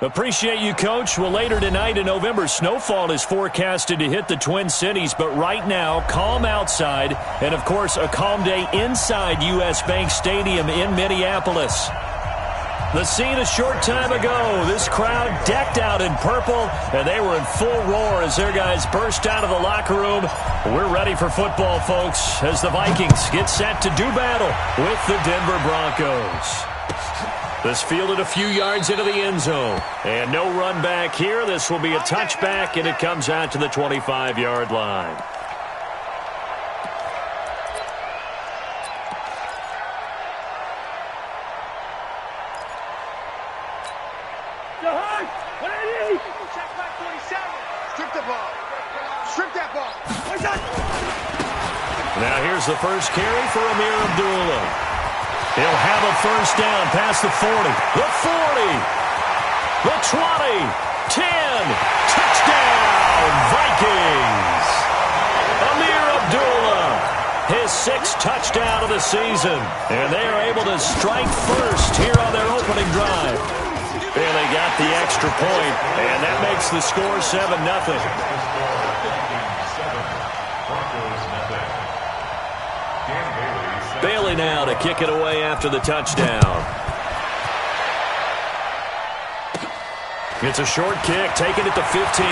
Appreciate you, Coach. Well, later tonight in November, snowfall is forecasted to hit the Twin Cities, but right now, calm outside, and of course, a calm day inside U.S. Bank Stadium in Minneapolis. The scene a short time ago, this crowd decked out in purple, and they were in full roar as their guys burst out of the locker room. We're ready for football, folks, as the Vikings get set to do battle with the Denver Broncos. This fielded a few yards into the end zone. And no run back here. This will be a touchback, and it comes out to the 25-yard line. Check back 47. Strip the ball. Strip that ball. Now here's the first carry for Amir Abdullah. He'll have a first down past the 40, the 40, the 20, 10. Touchdown, Vikings! Amir Abdullah, his 6th touchdown of the season. And they are able to strike first here on their opening drive. And they got the extra point, and that makes the score 7-0. Bailey now to kick it away after the touchdown. It's a short kick, taking it to 15.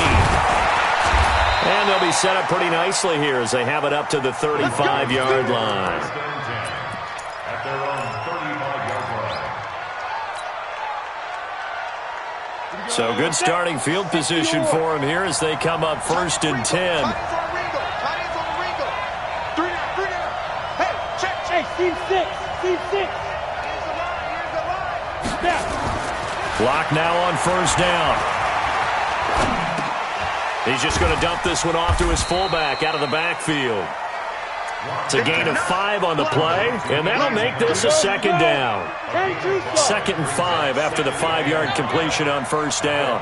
And they'll be set up pretty nicely here as they have it up to the 35-yard line. At their own 35-yard line. So good starting field position for them here as they come up 1st and 10. Team 6. Here's the line. Clock now on first down. He's just going to dump this one off to his fullback out of the backfield. It's a gain of 5 on the play, and that'll make this a 2nd down. 2nd and 5 after the 5-yard completion on first down.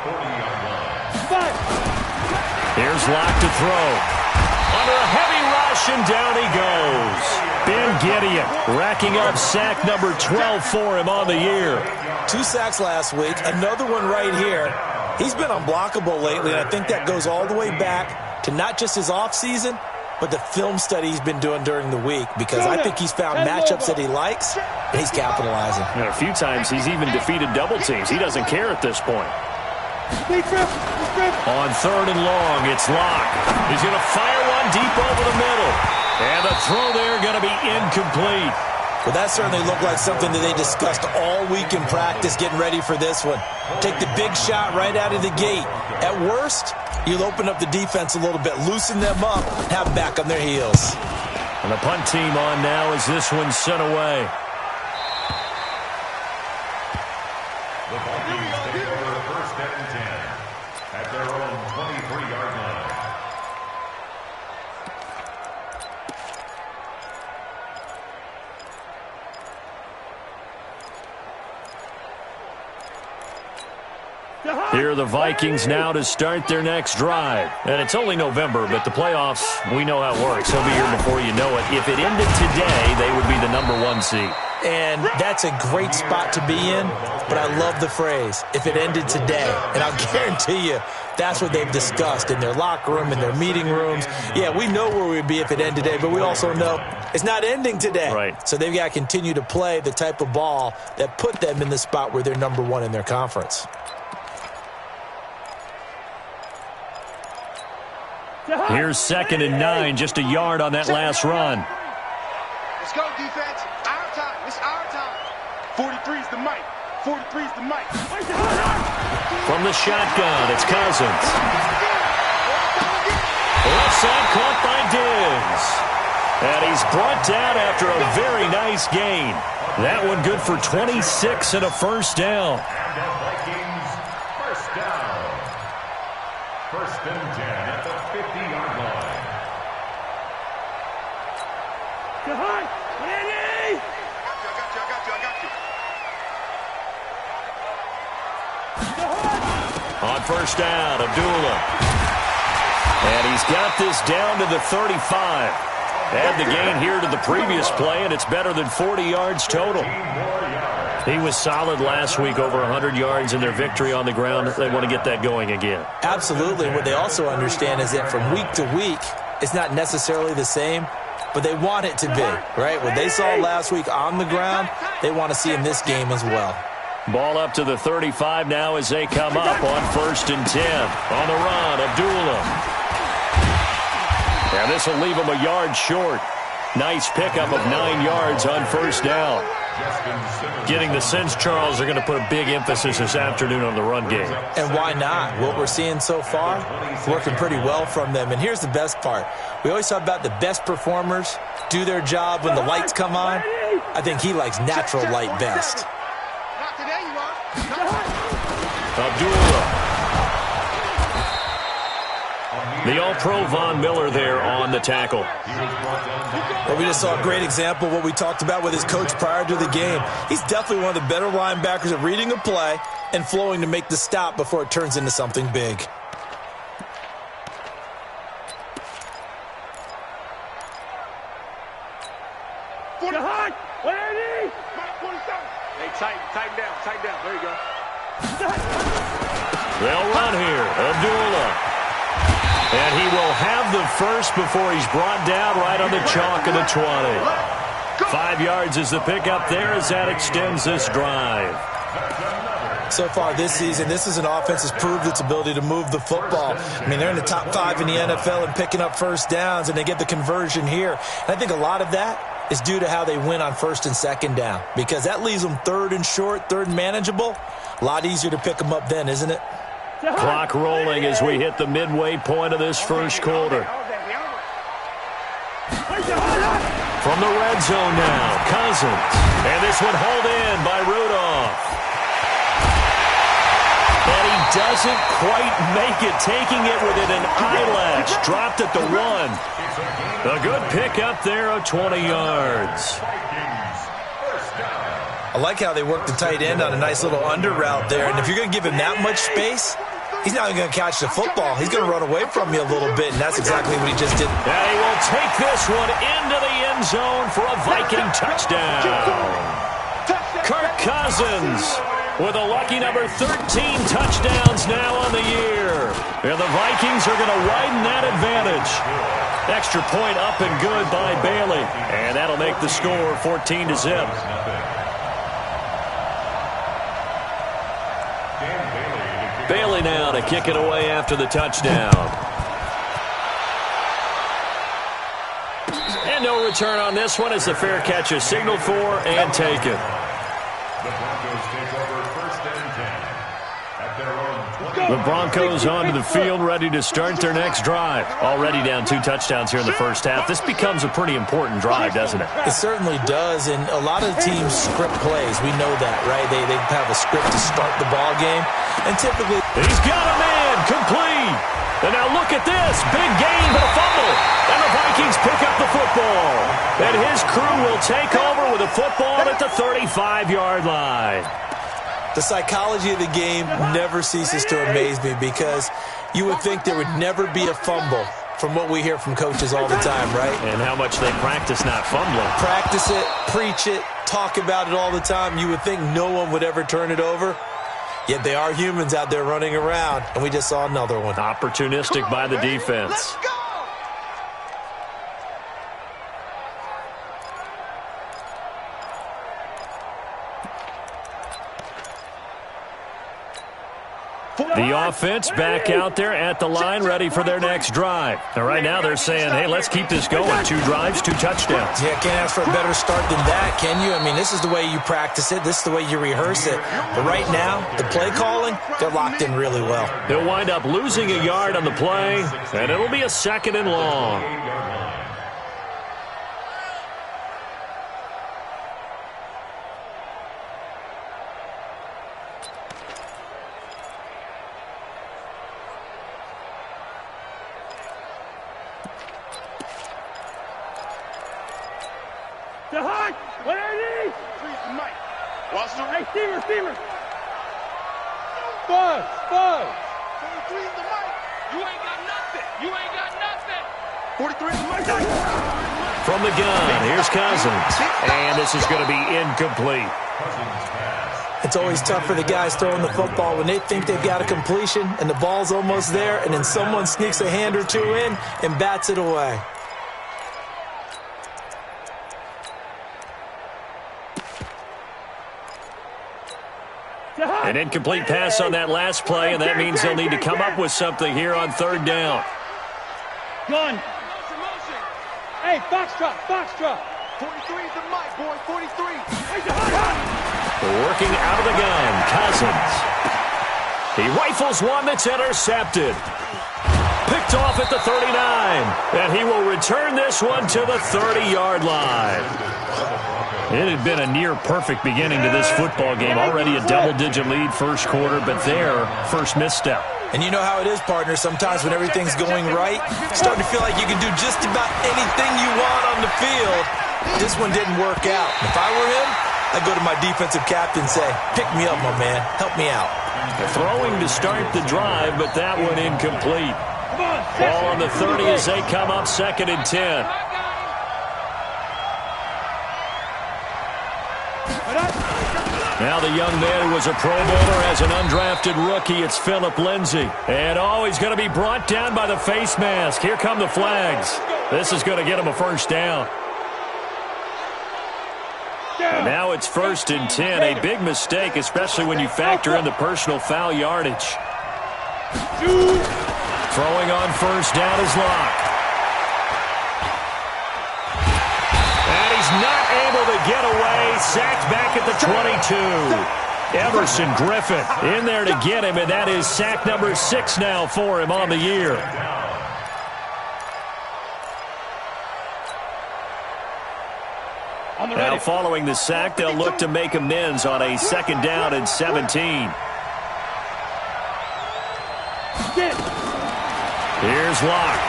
Here's Locke to throw. Under a heavy rush, and down he goes. Ben Gideon racking up sack number 12 for him on the year. 2 sacks last week, another one right here. He's been unblockable lately, and I think that goes all the way back to not just his offseason, but the film study he's been doing during the week, because I think he's found matchups that he likes, and he's capitalizing. And a few times he's even defeated double teams. He doesn't care at this point. On 3rd and long, it's Locke. He's going to fire one deep over the middle. And the throw there going to be incomplete. Well, that certainly looked like something that they discussed all week in practice, getting ready for this one. Take the big shot right out of the gate. At worst, you'll open up the defense a little bit, loosen them up, have them back on their heels. And the punt team on now as this one's sent away. The Vikings take over 1st and 10 at their own 23-yard line. Here are the Vikings now to start their next drive. And it's only November, but the playoffs, we know how it works. He'll be here before you know it. If it ended today, they would be the number 1 seed. And that's a great spot to be in, but I love the phrase, if it ended today. And I'll guarantee you, that's what they've discussed in their locker room, in their meeting rooms. Yeah, we know where we'd be if it ended today, but we also know it's not ending today. Right. So they've got to continue to play the type of ball that put them in the spot where they're number 1 in their conference. Here's 2nd and 9, just a yard on that last run. Let's go, defense. Our time. It's our time. 43's the mic. 43's the mic. From the shotgun, it's Cousins. Left side caught by Diggs. And he's brought down after a very nice gain. That one good for 26 and a first down. And the Vikings first down. 1st and 10 at the 50-yard line. On first down, Abdullah. And he's got this down to the 35. Add the gain here to the previous play, and it's better than 40 yards total. 15 more yards. He was solid last week, over 100 yards in their victory on the ground. They want to get that going again. Absolutely. What they also understand is that from week to week, it's not necessarily the same, but they want it to be, right? What they saw last week on the ground, they want to see in this game as well. Ball up to the 35 now as they come up on 1st and 10. On the run, Abdullah. And this will leave him a yard short. Nice pickup of 9 yards on 1st down. Getting the sense, Charles, they're going to put a big emphasis this afternoon on the run game. And why not? What we're seeing so far, working pretty well from them. And here's the best part. We always talk about the best performers do their job when the lights come on. I think he likes natural light best. Abdullah. The All-Pro Von Miller there on the tackle. Well, we just saw a great example of what we talked about with his coach prior to the game. He's definitely one of the better linebackers at reading a play and flowing to make the stop before it turns into something big. Hey, tighten down. There you go. They'll run here. Abdullah. And he will have the first before he's brought down right on the chalk of the 20. 5 yards is the pickup there as that extends this drive. So far this season, this is an offense that's proved its ability to move the football. I mean, they're in the top 5 in the NFL and picking up first downs, and they get the conversion here. And I think a lot of that is due to how they win on 1st and 2nd down, because that leaves them 3rd and short, 3rd and manageable. A lot easier to pick them up then, isn't it? Clock rolling as we hit the midway point of this first quarter. From the red zone now, Cousins. And this one hauled in by Rudolph. And he doesn't quite make it, taking it within an eyelash. Dropped at the 1. A good pickup there of 20 yards. I like how they work the tight end on a nice little under route there. And if you're going to give him that much space, he's not even going to catch the football. He's going to run away from you a little bit, and that's exactly what he just did. And he will take this one into the end zone for a Viking touchdown. Kirk Cousins with a lucky number 13 touchdowns now on the year. And the Vikings are going to widen that advantage. Extra point up and good by Bailey. And that'll make the score 14-0. Bailey now to kick it away after the touchdown. And no return on this one as the fair catch is signaled for and taken. The Broncos take over 1st and 10 at their own 20. The Broncos onto the field, ready to start their next drive. Already down 2 touchdowns here in the first half. This becomes a pretty important drive, doesn't it? It certainly does, and a lot of the teams script plays. We know that, right? They have a script to start the ball game, and typically... He's got a man, complete. And now look at this, big gain, but a fumble. And the Vikings pick up the football. And his crew will take over with a football at the 35-yard line. The psychology of the game never ceases to amaze me, because you would think there would never be a fumble from what we hear from coaches all the time, right? And how much they practice not fumbling. Practice it, preach it, talk about it all the time. You would think no one would ever turn it over. Yet they are humans out there running around, and we just saw another one. Opportunistic by the defense. Let's go! The offense back out there at the line, ready for their next drive. And right now they're saying, hey, let's keep this going. 2 drives, 2 touchdowns. Yeah, can't ask for a better start than that, can you? I mean, this is the way you practice it. This is the way you rehearse it. But right now, the play calling, they're locked in really well. He'll wind up losing a yard on the play, and it'll be a 2nd and long. Receiver. Buzz. 43 is the mic. You ain't got nothing. 43 is the mic. From the gun, here's Cousins. And this is going to be incomplete. It's always tough for the guys throwing the football when they think they've got a completion and the ball's almost there, and then someone sneaks a hand or two in and bats it away. An incomplete pass on that last play, and that means they'll need to come up with something here on third down. Gun. Hey, Foxtrot, Foxtrot. 43 is the mic, boy, 43. Working out of the gun, Cousins. He rifles one that's intercepted. Picked off at the 39. And he will return this one to the 30-yard line. It had been a near-perfect beginning to this football game. Already a double-digit lead first quarter, but their first misstep. And you know how it is, partner. Sometimes when everything's going right, it's starting to feel like you can do just about anything you want on the field. This one didn't work out. If I were him, I'd go to my defensive captain and say, pick me up, my man. Help me out. Throwing to start the drive, but that one incomplete. Ball on the 30 as they come up 2nd and 10. Now the young man who was a Pro Bowler as an undrafted rookie, it's Phillip Lindsay. And he's going to be brought down by the face mask. Here come the flags. This is going to get him a first down. And now it's 1st and 10. A big mistake, especially when you factor in the personal foul yardage. Throwing on first down is Locke. And he's not able to get away. Sacked back at the 22. Everson Griffin in there to get him, and that is sack number 6 now for him on the year. Now following the sack, they'll look to make amends on a 2nd down and 17. Here's Locke.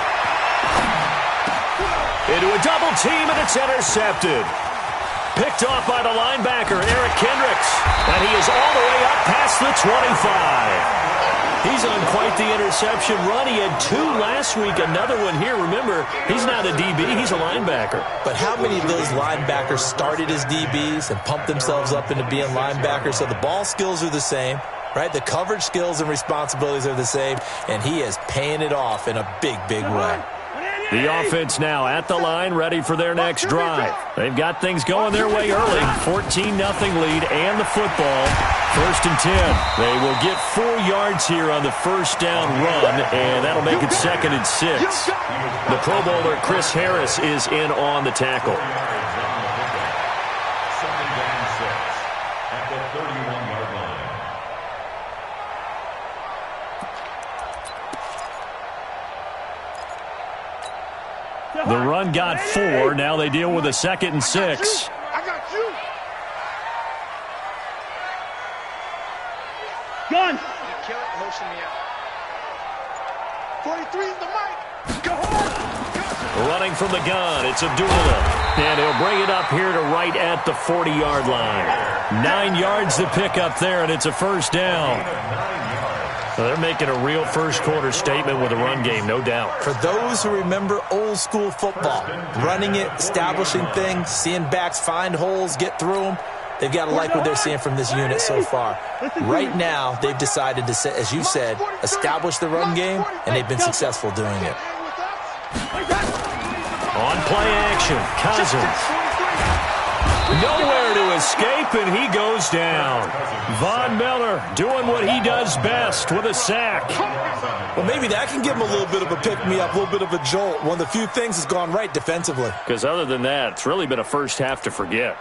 Into a double team, and it's intercepted. Picked off by the linebacker, Eric Kendricks. And he is all the way up past the 25. He's on quite the interception run. He had 2 last week, another one here. Remember, he's not a DB, he's a linebacker. But how many of those linebackers started as DBs and pumped themselves up into being linebackers? So the ball skills are the same, right? The coverage skills and responsibilities are the same, and he is paying it off in a big, big way. The offense now at the line, ready for their next drive. They've got things going their way early. 14-0 lead and the football. 1st and 10. They will get 4 yards here on the first down run, and that'll make it 2nd and 6. The Pro Bowler Chris Harris is in on the tackle. 2nd and 6 at the 31-yard line. The run got 4. Now they deal with a 2nd and 6. I got you. Gun. Kill it, motion me out. 43 is the mic. Go hard. Running from the gun, it's Abdullah. And he'll bring it up here to right at the 40-yard line. 9 yards to pick up there, and it's a first down. So they're making a real first-quarter statement with a run game, no doubt. For those who remember old-school football, running it, establishing things, seeing backs find holes, get through them, they've got to like what they're seeing from this unit so far. Right now, they've decided to, as you said, establish the run game, and they've been successful doing it. On play action, Cousins. Nowhere to escape, and he goes down. Von Miller doing what he does best with a sack. Well, maybe that can give him a little bit of a pick-me-up, a little bit of a jolt. One of the few things that's gone right defensively. Because other than that, it's really been a first half to forget.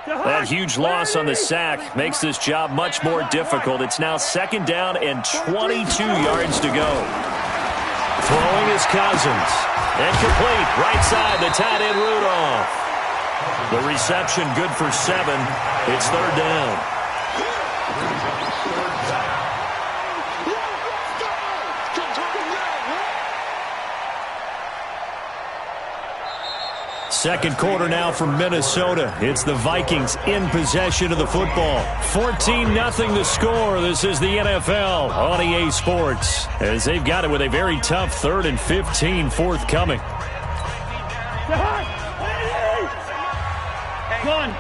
That huge loss on the sack makes this job much more difficult. It's now 2nd down and 22 yards to go. Throwing is Cousins. And complete. Right side, the tight end Rudolph. The reception good for 7. It's 3rd down. Second quarter now from Minnesota. It's the Vikings in possession of the football. 14-0 the score. This is the NFL on EA Sports, as they've got it with a very tough 3rd and 15 forthcoming. Gun.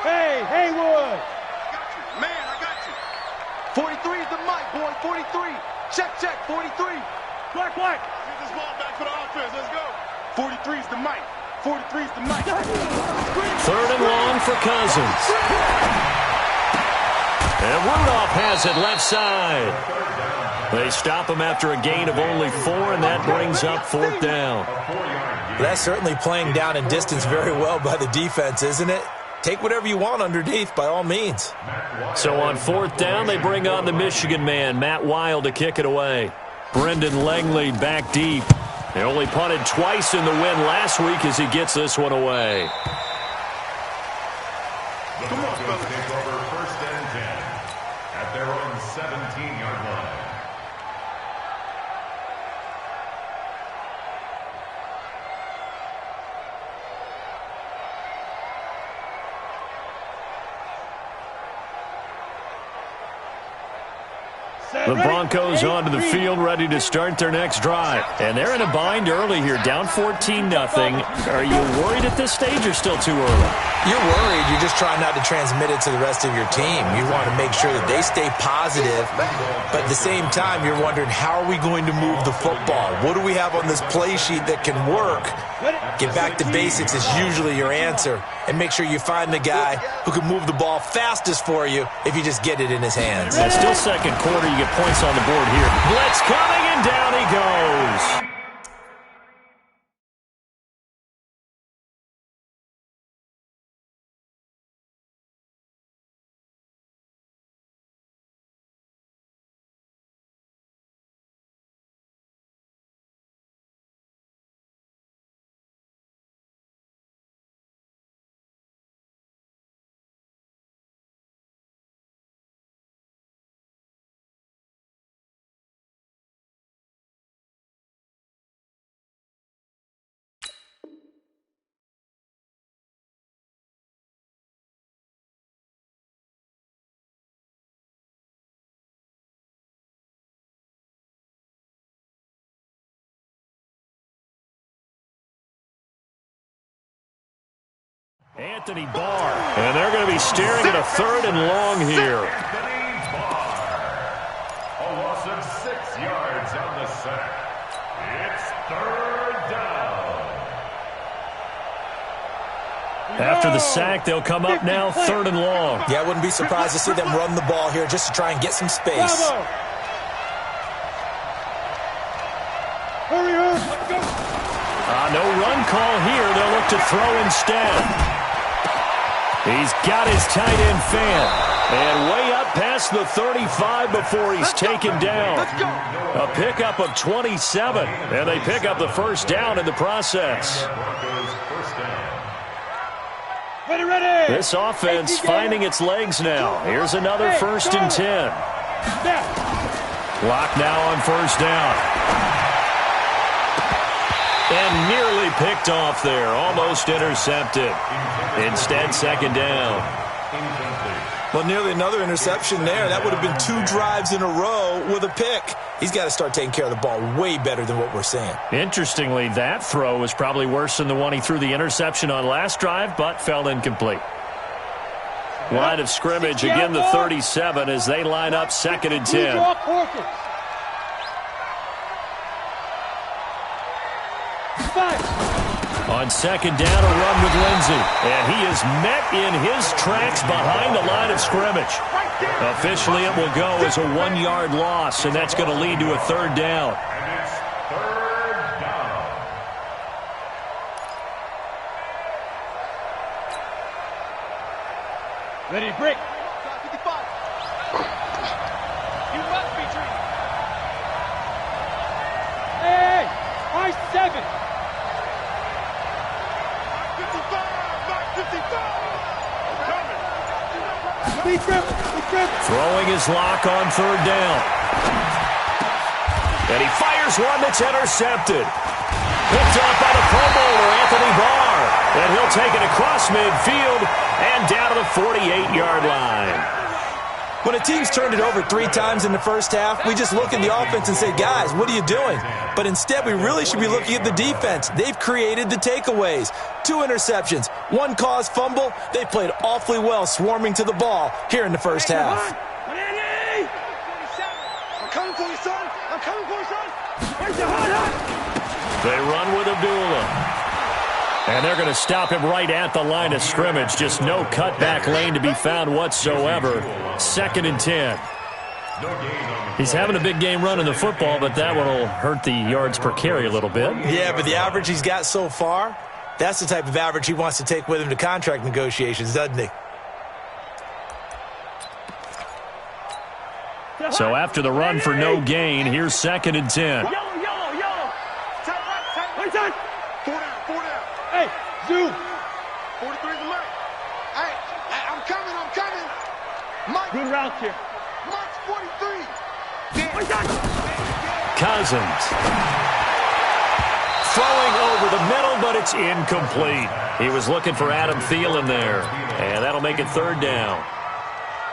Hey, Haywood. Man, I got you. 43 is the mic, boy. 43. Check, 43. Black. Get this ball back for the offense. Let's go. 43 is the mic. 43 is the mic. 3rd and long for Cousins. And Rudolph has it left side. They stop him after a gain of only 4, and that brings up 4th down. That's certainly playing down and distance very well by the defense, isn't it? Take whatever you want underneath, by all means. So on 4th down, they bring on the Michigan man, Matt Wild, to kick it away. Brendan Langley back deep. They only punted twice in the win last week as he gets this one away. The Broncos take over 1st and 10 at their own 17-yard line. The Broncos onto the field, ready to start their next drive. And they're in a bind early here, down 14-0. Are you worried at this stage or still too early? You're worried. You're just trying not to transmit it to the rest of your team. You want to make sure that they stay positive, but at the same time, you're wondering, how are we going to move the football? What do we have on this play sheet that can work? Get back to basics is usually your answer, and make sure you find the guy who can move the ball fastest for you if you just get it in his hands. And still second quarter, you get points on the board here. Blitz coming, and down he goes. Anthony Barr. And they're going to be staring at a 3rd and long here. Anthony Barr. A loss of 6 yards on the sack. It's 3rd down. After the sack, they'll come up now 3rd and long. Yeah, I wouldn't be surprised to see them run the ball here just to try and get some space. Hurry up. Let's go. No run call here. They'll look to throw instead. He's got his tight end fan. And way up past the 35 before he's taken down. A pickup of 27. And they pick up the 1st down in the process. Ready. This offense finding its legs now. Here's another 1st and 10. Clock now on 1st down. And nearly picked off there. Almost intercepted. Instead, 2nd down. Well, nearly another interception there. That would have been 2 drives in a row with a pick. He's got to start taking care of the ball way better than what we're seeing. Interestingly, that throw was probably worse than the one he threw the interception on last drive, but fell incomplete. Line of scrimmage, again the 37 as they line up 2nd and 10. On 2nd down, a run with Lindsey. And he is met in his tracks behind the line of scrimmage. Officially, it will go as a 1-yard loss, and that's going to lead to a 3rd down. And it's 3rd down. Ready, break. 55. You must be treated. Hey, I-7. 55. Throwing his lock on 3rd down. And he fires one that's intercepted. Picked up by the Pro Bowler, Anthony Barr. And he'll take it across midfield and down to the 48-yard line. When a team's turned it over 3 times in the first half, we just look at the offense and say, guys, what are you doing? But instead, we really should be looking at the defense. They've created the takeaways. 2 interceptions, 1 caused fumble. They played awfully well swarming to the ball here in the first half. I'm coming for you, son. I'm coming for you, son. They run with Abdullah. And they're going to stop him right at the line of scrimmage. Just no cutback lane to be found whatsoever. 2nd and 10. He's having a big game running the football, but that one will hurt the yards per carry a little bit. Yeah, but the average he's got so far, that's the type of average he wants to take with him to contract negotiations, doesn't he? So after the run for no gain, here's 2nd and 10. Yellow. Tight right. 4 down. Hey, zoom. 43 is the Mike. Hey, I'm coming. Mike. Good route here. Mike's 43. Cousins. Throwing over the middle, but it's incomplete. He was looking for Adam Thielen there. And that'll make it 3rd down.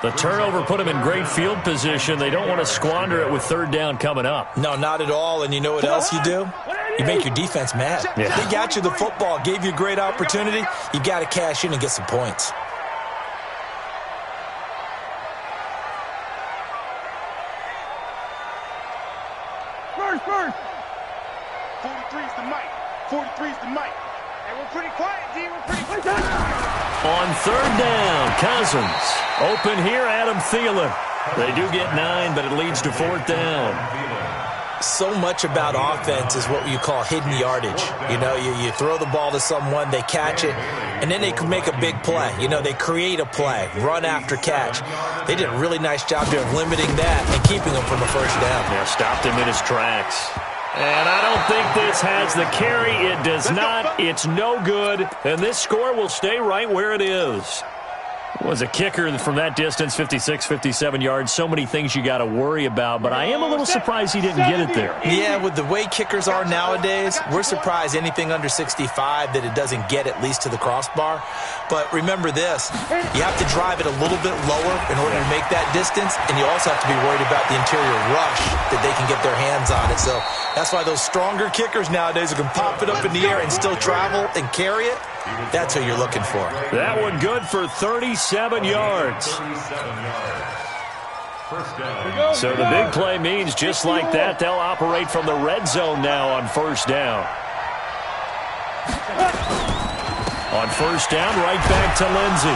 The turnover put him in great field position. They don't want to squander it with 3rd down coming up. No, not at all. And you know what else you do? You make your defense mad. Yeah. They got you the football, gave you a great opportunity. You got to cash in and get some points. First. 43's the Mike. 43's the Mike. Hey, we're pretty quiet, D. We're pretty quiet. On 3rd down, Cousins. Open here, Adam Thielen. They do get 9, but it leads to 4th down. So much about offense is what you call hidden yardage. You know, you throw the ball to someone, they catch it, and then they can make a big play. You know, they create a play, run after catch. They did a really nice job there of limiting that and keeping him from a 1st down. Yeah, stopped him in his tracks. And I don't think this has the carry. It does not. It's no good. And this score will stay right where it is. Was a kicker from that distance, 56, 57 yards. So many things you got to worry about, but I am a little surprised he didn't get it there. Yeah, with the way kickers are nowadays, we're surprised anything under 65 that it doesn't get at least to the crossbar. But remember this, you have to drive it a little bit lower in order to make that distance, and you also have to be worried about the interior rush that they can get their hands on it. So that's why those stronger kickers nowadays who can pop it up in the air and still travel and carry it, that's who you're looking for. That one good for 37 yards. So the big play means just like that, they'll operate from the red zone now on 1st down. On 1st down, right back to Lindsey.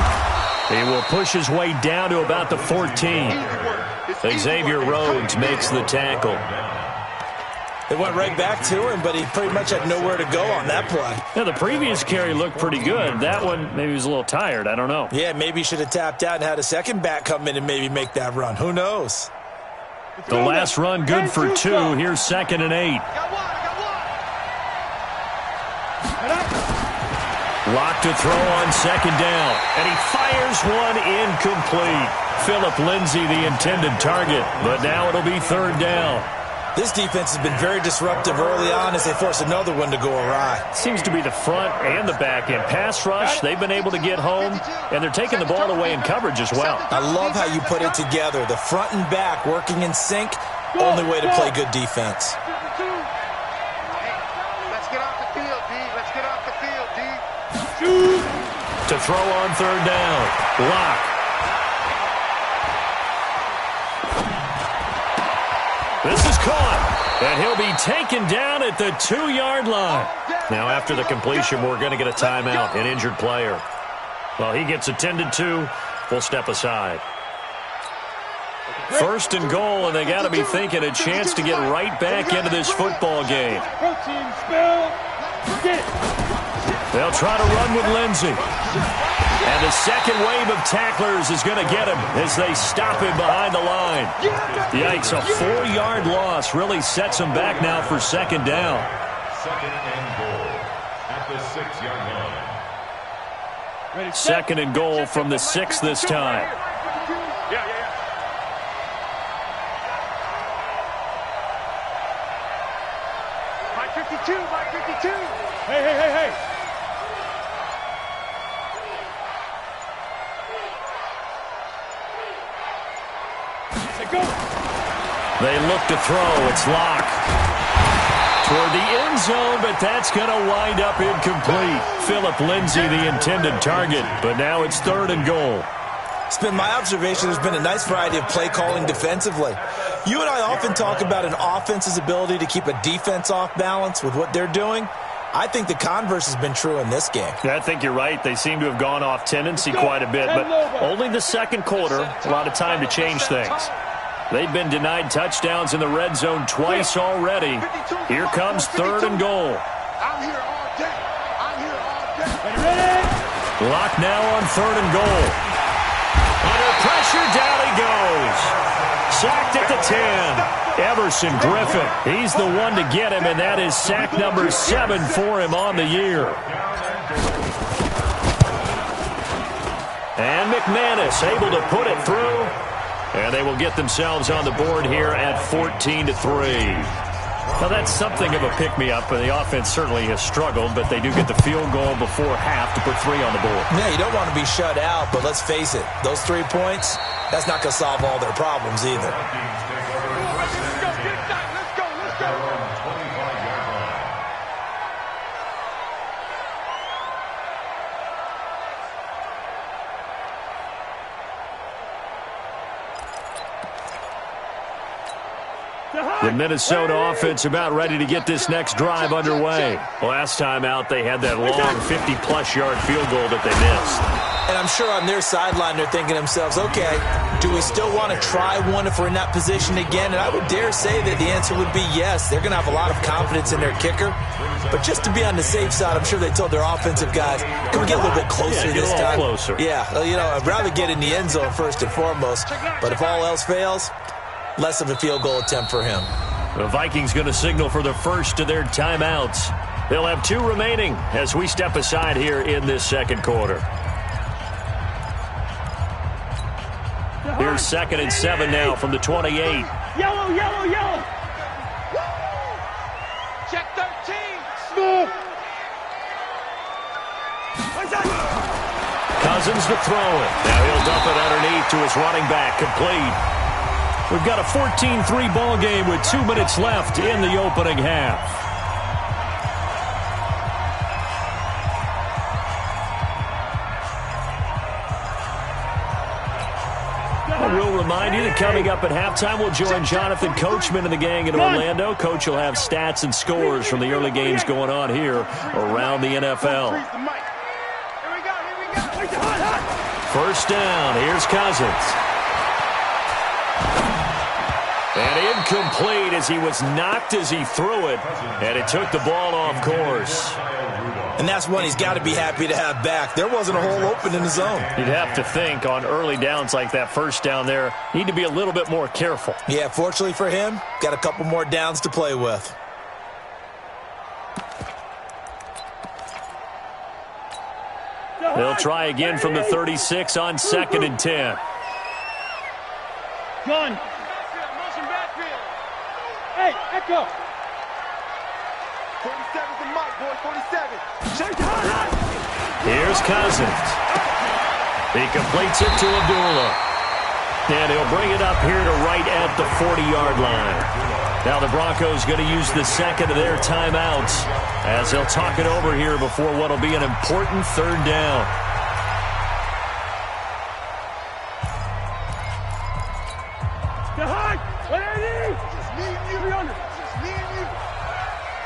He will push his way down to about the 14. Xavier Rhodes makes the tackle. They went right back to him, but he pretty much had nowhere to go on that play. Yeah, the previous carry looked pretty good. That one, maybe he was a little tired. I don't know. Yeah, maybe he should have tapped out and had a second back come in and maybe make that run. Who knows? The last run good for 2. Here's 2nd and 8. Locked to throw on 2nd down. And he fires one incomplete. Phillip Lindsay, the intended target. But now it'll be 3rd down. This defense has been very disruptive early on as they force another one to go awry. Seems to be the front and the back end. Pass rush, they've been able to get home, and they're taking the ball away in coverage as well. I love how you put it together. The front and back working in sync, only way to play good defense. Let's get off the field, D. Let's get off the field, D. To throw on 3rd down. Lock. This is caught, and he'll be taken down at the 2-yard line. Now, after the completion, we're going to get a timeout, an injured player. Well, he gets attended to. We'll step aside. 1st and goal, and they got to be thinking a chance to get right back into this football game. Protein spell. Get it. They'll try to run with Lindsey. And the second wave of tacklers is going to get him as they stop him behind the line. Yikes, a 4-yard loss really sets him back now for 2nd down. 2nd and goal at the 6-yard line. 2nd and goal from the 6 this time. 52, Mike 52. Hey, hey, hey, hey. Go. They look to throw. It's Locke. Toward the end zone, but that's going to wind up incomplete. Philip Lindsay, the intended target, but now it's 3rd and goal. It's been my observation there's been a nice variety of play calling defensively. You and I often talk about an offense's ability to keep a defense off balance with what they're doing. I think the converse has been true in this game. Yeah, I think you're right. They seem to have gone off tendency quite a bit, but only the second quarter, a lot of time to change things. They've been denied touchdowns in the red zone twice already. Here comes 3rd and goal. I'm here all day. I'm here all day. Locke now on 3rd and goal. Under pressure, down he goes. Sacked at the 10. Everson Griffin, he's the one to get him, and that is sack number 7 for him on the year. And McManus able to put it through. And they will get themselves on the board here at 14-3. Now, that's something of a pick-me-up, and the offense certainly has struggled, but they do get the field goal before half to put 3 on the board. Yeah, you don't want to be shut out, but let's face it, those 3 points, that's not going to solve all their problems either. Let's go, get it done. Let's go, let's go. The Minnesota offense about ready to get this next drive underway. Last time out, they had that long 50-plus yard field goal that they missed. And I'm sure on their sideline they're thinking to themselves, okay, do we still want to try one if we're in that position again? And I would dare say that the answer would be yes. They're going to have a lot of confidence in their kicker. But just to be on the safe side, I'm sure they told their offensive guys, can we get a little bit closer this time? Closer. Yeah, I'd rather get in the end zone first and foremost. But if all else fails, less of a field goal attempt for him. The Vikings going to signal for the first of their timeouts. They'll have 2 remaining as we step aside here in this second quarter. Here's 2nd and 7 now from the 28. Yellow, yellow, yellow. Check 13. Smooth. Cousins to throw it. Now he'll dump it underneath to his running back, complete. We've got a 14-3 ball game with 2 minutes left in the opening half. I will remind you that coming up at halftime, we'll join Jonathan Coachman and the gang in Orlando. Coach will have stats and scores from the early games going on here around the NFL. Here we go. First down. Here's Cousins. And incomplete as he was knocked as he threw it, and it took the ball off course. And that's one he's got to be happy to have back. There wasn't a hole open in the zone. You'd have to think on early downs like that first down there, need to be a little bit more careful. Yeah, fortunately for him, got a couple more downs to play with. They'll try again from the 36 on 2nd and 10. Gun. Hey, Echo. 47's the mic, boy. 47. Here's Cousins. He completes it to Abdullah. And he'll bring it up here to right at the 40-yard line. Now the Broncos going to use the second of their timeouts as they'll talk it over here before what will be an important 3rd down. Behind. What are you? Just me and you. Just me and you.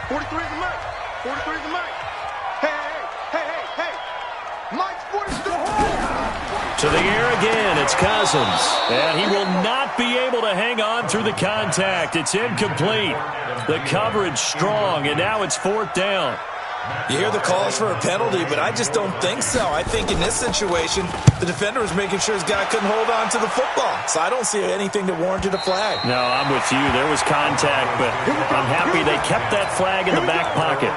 43's the mic. 43's the mic. Hey. Mike's 43. To the air again, it's Cousins. And he will not be able to hang on through the contact. It's incomplete. The coverage strong, and now it's 4th down. You hear the calls for a penalty, but I just don't think so. I think in this situation, the defender was making sure his guy couldn't hold on to the football. So I don't see anything that warranted a flag. No, I'm with you. There was contact, but I'm happy they kept that flag in the back pocket.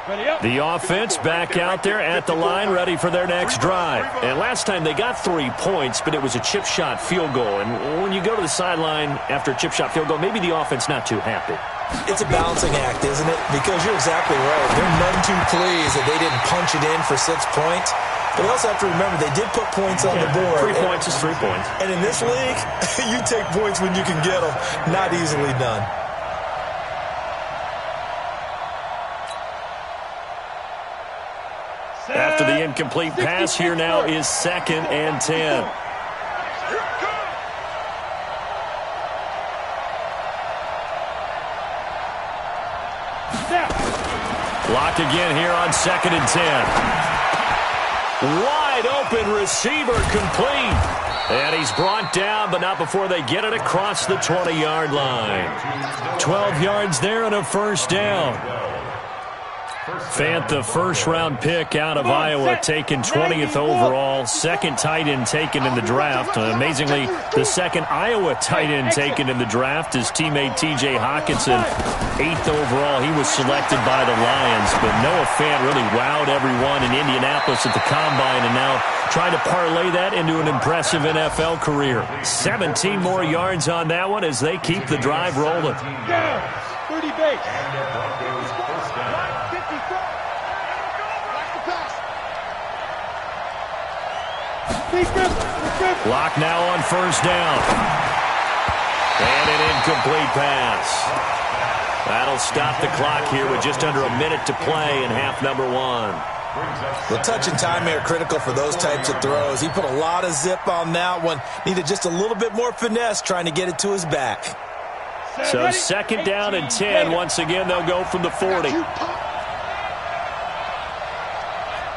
The offense back out there at the line, ready for their next drive. And last time they got 3 points, but it was a chip shot field goal. And when you go to the sideline after a chip shot field goal, maybe the offense not too happy. It's a balancing act, isn't it? Because you're exactly right. They're none too pleased that they didn't punch it in for 6 points. But you also have to remember they did put points on the board. 3 points is 3 points. And in this league, you take points when you can get them. Not easily done. After the incomplete pass, here now is 2nd and 10. Blocked again here on 2nd and 10. Wide open receiver complete. And he's brought down, but not before they get it across the 20-yard line. 12 yards there and a first down. Fant, the first-round pick out of Iowa, taken 20th overall. Second tight end taken in the draft. Amazingly, the second Iowa tight end taken in the draft is teammate T.J. Hawkinson. 8th overall, he was selected by the Lions. But Noah Fant really wowed everyone in Indianapolis at the Combine, and now trying to parlay that into an impressive NFL career. 17 more yards on that one as they keep the drive rolling. 30 base. Block now on first down. And an incomplete pass. That'll stop the clock here with just under a minute to play in half number 1. The touch and time are critical for those types of throws. He put a lot of zip on that one. Needed just a little bit more finesse trying to get it to his back. So 2nd down and 10. Once again, they'll go from the 40.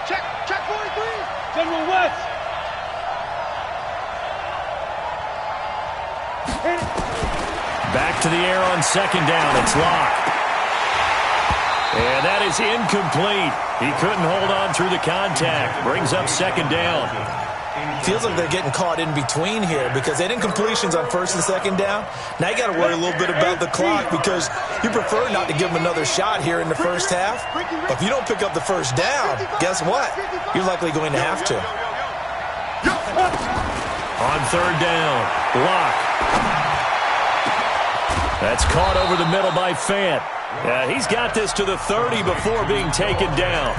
Check 43. General West. Back to the air on 2nd down. It's Locke. And that is incomplete. He couldn't hold on through the contact. Brings up 2nd down. Feels like they're getting caught in between here because they didn't completions on 1st and 2nd down. Now you got to worry a little bit about the clock because you prefer not to give them another shot here in the first half. But if you don't pick up the first down, guess what? You're likely going to have to. On 3rd down, Locke. That's caught over the middle by Fant. He's got this to the 30 before being taken down.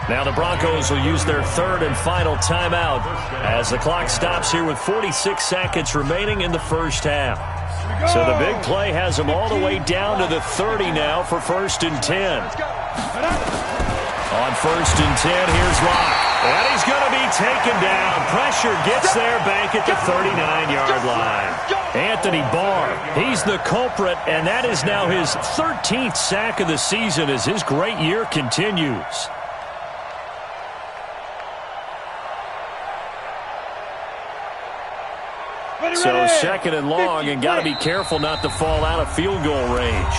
Now the Broncos will use their 3rd and final timeout as the clock stops here with 46 seconds remaining in the first half. So the big play has them all the way down to the 30 now for 1st and 10. On 1st and 10, here's Locke. And he's going to be taken down. Pressure gets there back at the 39-yard line. Anthony Barr, he's the culprit, and that is now his 13th sack of the season as his great year continues. So 2nd and long, and got to be careful not to fall out of field goal range.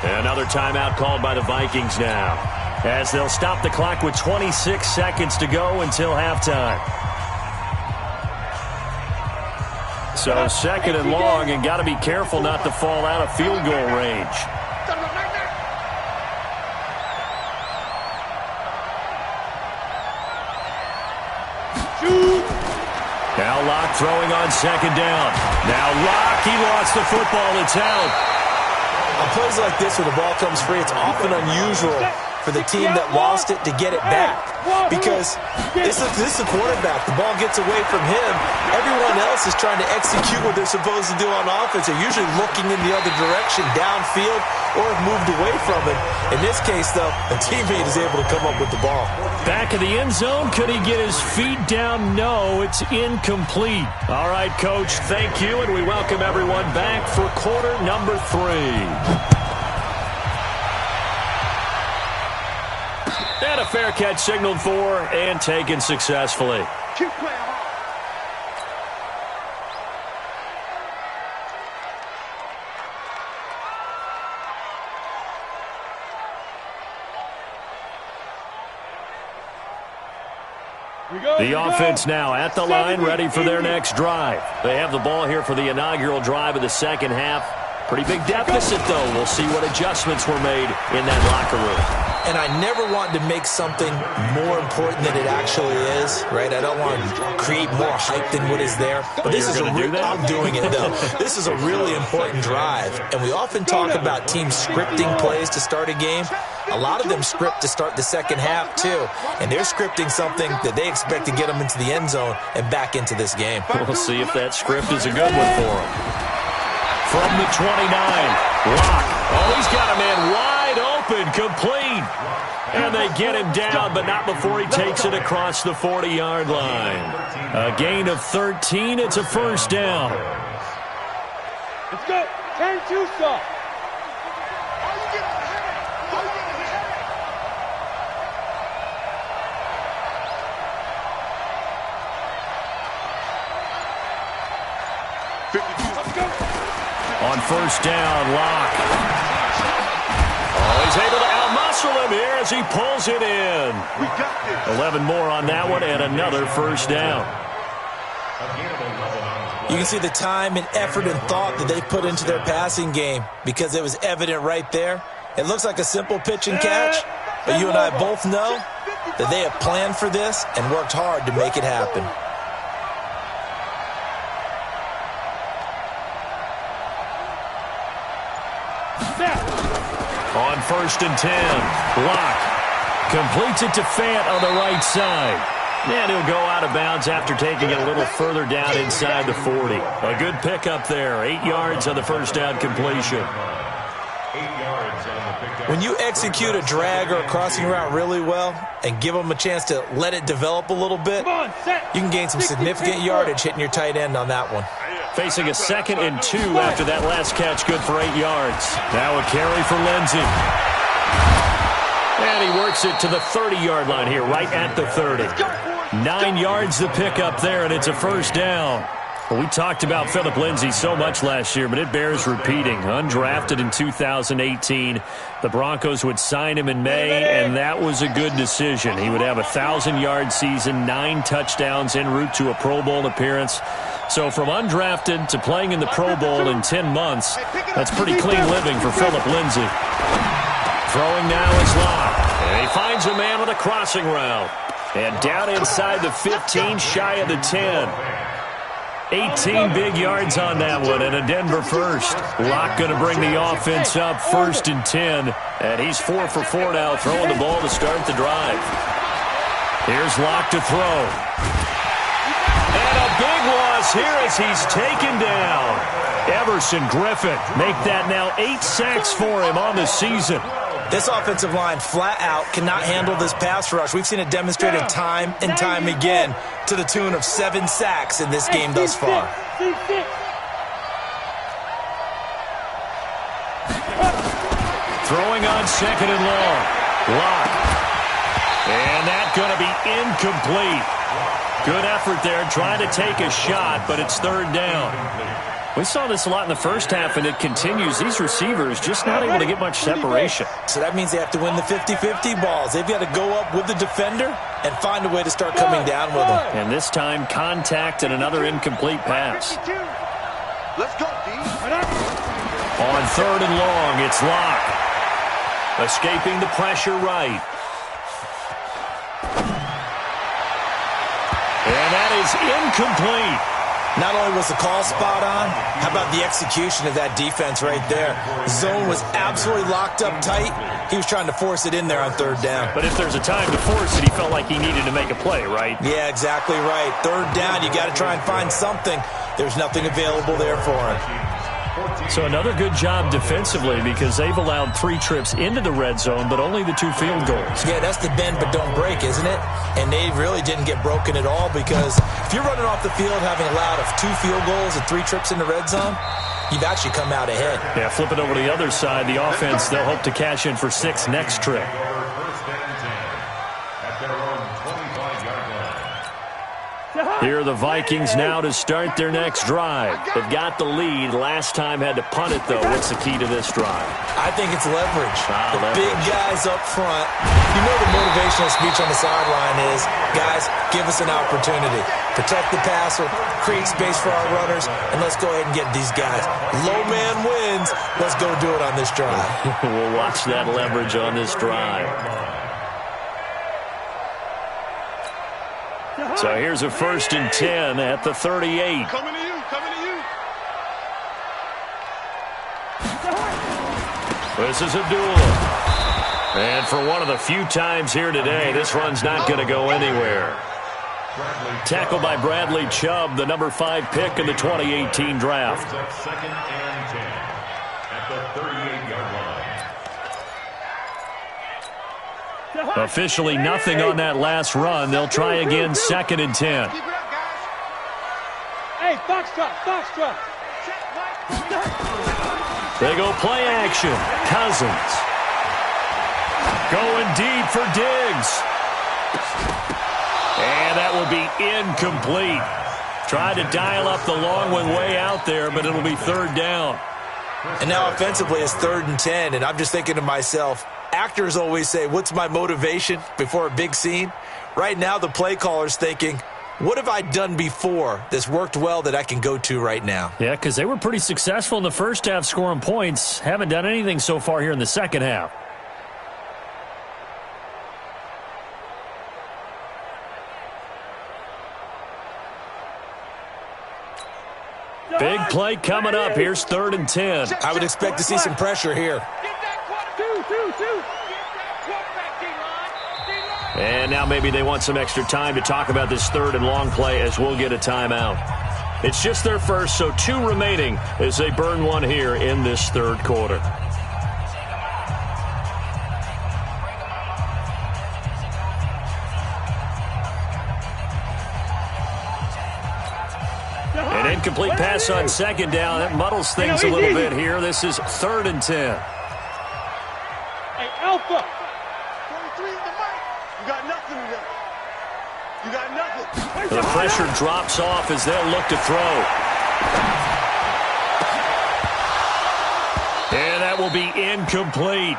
Another timeout called by the Vikings now, as they'll stop the clock with 26 seconds to go until halftime. So 2nd and long, and got to be careful not to fall out of field goal range. Now Locke throwing on 2nd down. Now Locke, he lost the football. It's out. On plays like this where the ball comes free, it's often unusual for the team that lost it to get it back. Because this is the quarterback. The ball gets away from him. Everyone else is trying to execute what they're supposed to do on offense. They're usually looking in the other direction, downfield, or have moved away from it. In this case, though, a teammate is able to come up with the ball. Back of the end zone. Could he get his feet down? No, it's incomplete. All right, Coach, thank you, and we welcome everyone back for quarter number 3. And a fair catch signaled for and taken successfully. Keep playing hard. The offense now at the line, ready for their next drive. They have the ball here for the inaugural drive of the second half. Pretty big deficit, though. We'll see what adjustments were made in that locker room. and I never want to make something more important than it actually is, right? I don't want to create more hype than what is there. But this is I'm doing it, though. This is a really important drive, and we often talk about teams scripting plays to start a game. A lot of them script to start the second half, too, and they're scripting something that they expect to get them into the end zone and back into this game. We'll see if that script is a good one for them. From the 29, Locke. Oh, he's got a man wide open, complete. And they get him down, but not before he takes it across the 40-yard line. A gain of 13. It's a first down. Let's go. 10-2 stop. On first down, Locke. Oh, he's able to outmuscle him here as he pulls it in. We got this. 11 more on that one and another first down. You can see the time and effort and thought that they put into their passing game because it was evident right there. It looks like a simple pitch and catch, but you and I both know that they have planned for this and worked hard to make it happen. On first and 10, Locke completes it to Fant on the right side. And he'll go out of bounds after taking it a little further down inside the 40. A good pickup there. 8 yards on the first down completion. When you execute a drag or a crossing route really well and give them a chance to let it develop a little bit, you can gain some significant yardage hitting your tight end on that one. Facing a 2nd and 2 after that last catch, good for 8 yards. Now a carry for Lindsey. And he works it to the 30-yard line here, right at the 30. 9 yards the pickup there, and it's a first down. Well, we talked about Phillip Lindsay so much last year, but it bears repeating. Undrafted in 2018, the Broncos would sign him in May, and that was a good decision. He would have a 1,000-yard season, 9 touchdowns en route to a Pro Bowl appearance. So from undrafted to playing in the Pro Bowl in 10 months, that's pretty clean living for Phillip Lindsay. Throwing now is Locke, and he finds a man on a crossing route. And down inside the 15, shy of the 10. 18 big yards on that one, and a Denver first. Locke going to bring the offense up, 1st and 10. And he's 4 for 4 now, throwing the ball to start the drive. Here's Locke to throw. And a big loss here as he's taken down. Everson Griffin make that now 8 sacks for him on the season. This offensive line flat out cannot handle this pass rush. We've seen it demonstrated time and time again to the tune of 7 sacks in this game thus far. Throwing on 2nd and long. Locke. And that's going to be incomplete. Good effort there, trying to take a shot, but it's 3rd down. We saw this a lot in the first half, and it continues. These receivers just not able to get much separation. So that means they have to win the 50-50 balls. They've got to go up with the defender and find a way to start coming down with them. And this time, contact and another incomplete pass. Let's go, D. On 3rd and long, it's Locke. Escaping the pressure right. And that is incomplete. Not only was the call spot on, how about the execution of that defense right there? The zone was absolutely locked up tight. He was trying to force it in there on 3rd down. But if there's a time to force it, he felt like he needed to make a play, right? Yeah, exactly right. 3rd down, you got to try and find something. There's nothing available there for him. So another good job defensively because they've allowed 3 trips into the red zone, but only the 2 field goals. Yeah, that's the bend but don't break, isn't it? And they really didn't get broken at all because if you're running off the field having allowed 2 field goals and 3 trips in the red zone, you've actually come out ahead. Yeah, flip it over to the other side. The offense, they'll hope to cash in for 6 next trip. Here are the Vikings now to start their next drive. They've got the lead. Last time had to punt it, though. What's the key to this drive? I think it's leverage. Leverage. Big guys up front. You know the motivational speech on the sideline is, guys, give us an opportunity. Protect the passer, create space for our runners, and let's go ahead and get these guys. Low man wins. Let's go do it on this drive. We'll watch that leverage on this drive. So here's a 1st and 10 at the 38. Coming to you, coming to you. This is a duel. And for one of the few times here today, this run's not going to go anywhere. Tackled by Bradley Chubb, the number 5 pick in the 2018 draft. 2nd and 10 at the 38-yard line. Officially nothing on that last run. They'll try again 2nd and 10. Keep it up, guys. Hey, foxtrot, foxtrot. They go play action. Cousins. Going deep for Diggs. And that will be incomplete. Tried to dial up the long one way out there, but it'll be 3rd down. And now offensively it's 3rd and 10, and I'm just thinking to myself, actors always say, what's my motivation before a big scene? Right now the play caller's thinking, what have I done before that's worked well that I can go to right now? Yeah, because they were pretty successful in the first half scoring points. Haven't done anything so far here in the second half. Big play coming up. Here's 3rd and 10. I would expect to see some pressure here. And now maybe they want some extra time to talk about this 3rd and long play as we'll get a timeout. It's just their first, so 2 remaining as they burn one here in this 3rd quarter. An incomplete pass on 2nd down. That muddles things a little bit here. This is 3rd and 10. Hey, Alpha. 43 is the mic. You got nothing today. You got nothing. The pressure drops off as they'll look to throw. And that will be incomplete.